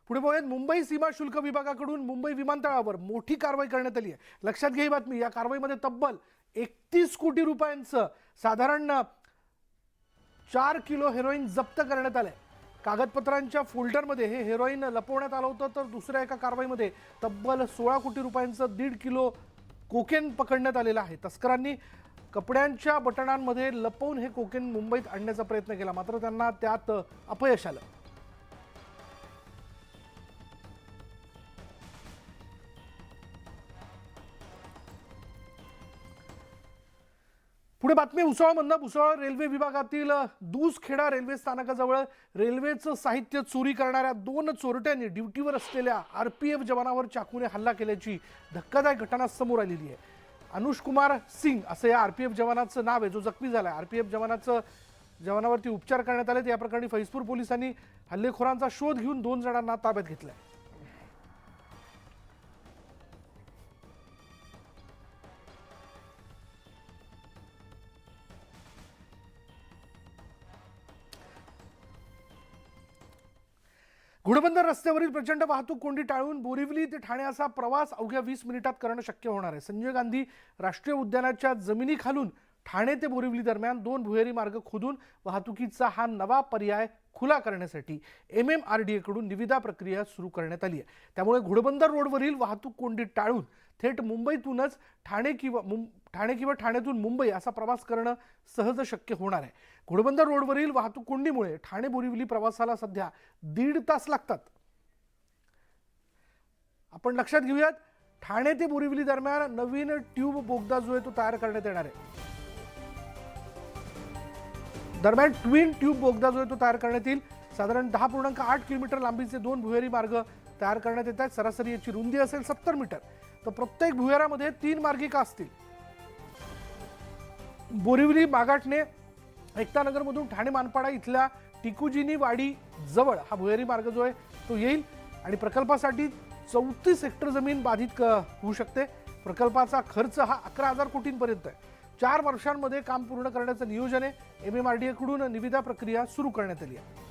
पुढे बघूयात मुंबई सीमा शुल्क विभागाकडून मुंबई विमानतळावर मोठी कारवाई करण्यात आली आहे। लक्षात घ्या ही बातमी। या कारवाईमध्ये तब्बल 31 कोटी रुपयांचं साधारण 4 किलो हेरोईन जप्त करण्यात आले। कागदपत्रांच्या फोल्डरमध्ये हे हेरोईन लपवण्यात आलं होतं, तर दुसऱ्या एका कारवाईमध्ये तब्बल 16 कोटी रुपयांचं 1.5 किलो कोकेन पकडण्यात आलेलं आहे। तस्करांनी कपड्यांच्या बटणांमध्ये लपवून हे कोकेन मुंबईत आणण्याचा प्रयत्न केला, मात्र त्यांना त्यात अपयश आलं। पुढे बातमी भुसावळमधनं। भुसावळ रेल्वे विभागातील दूसखेडा रेल्वे स्थानकाजवळ रेल्वेचं साहित्य चोरी करणाऱ्या 2 चोरट्यांनी ड्युटीवर असलेल्या आरपीएफ जवानावर चाकूने हल्ला केल्याची धक्कादायक घटना समोर आलेली आहे। अनुष कुमार सिंग असं या आरपीएफ जवानाचं नाव आहे, जो जखमी झाला। आरपीएफ जवानावरती उपचार करण्यात आले। या प्रकरणी फैजपूर पोलिसांनी हल्लेखोरांचा शोध घेऊन 2 जणांना ताब्यात घेतलंय। घोडबंदर रस्त्यावरील प्रचंड वाहतूक कोंडी टाळून बोरिवली ते ठाणे असा प्रवास अवघ्या 20 मिनिटात करणं शक्य होणार आहे। संजय गांधी राष्ट्रीय उद्यानाच्या जमिनीखालून ठाणे ते बोरिवली दरम्यान 2 भुयारी मार्ग खोदून वाहतुकीचा हा नवा पर्याय खुला करण्यासाठी MMRDA कडून निविदा प्रक्रिया सुरू करण्यात आली आहे। त्यामुळे घोडबंदर रोडवरील वाहतूक कोंडी टाळून थेट मुंबईतूनच ठाणे किंवा ठाण्यातून मुंबई असा प्रवास करणं सहज शक्य होणार आहे। घोडबंदर रोडवरील वाहतूक कोंडीमुळे ठाणे बोरिवली प्रवासाला सध्या 1.5 तास लागतात। आपण लक्षात घेऊयात, ठाणे ते बोरिवली दरम्यान नवीन ट्यूब बोगदा जो आहे तो तयार करण्यात येणार आहे। दरम्यान ट्विन ट्यूब बोगदा जो आहे तो तयार करण्यात येईल। साधारण 10.8 किलोमीटर लांबीचे 2 भुयारी मार्ग तयार करण्यात येत आहेत। सरासरी याची रुंदी असेल 70 मीटर, तर प्रत्येक भुयारामध्ये 3 मार्गिका असतील। बोरिवली मागाटने एकतानगरमधून ठाणे मानपाडा इथल्या टिकुजिनी वाडी जवळ हा भुयारी मार्ग जो आहे तो येईल आणि प्रकल्पासाठी 34 हेक्टर जमीन बाधित होऊ शकते। प्रकल्पाचा खर्च हा 11,000 कोटींपर्यंत आहे। 4 वर्षांमध्ये काम पूर्ण करण्याचं नियोजन आहे। MMRDA कडून निविदा प्रक्रिया सुरू करण्यात आली आहे।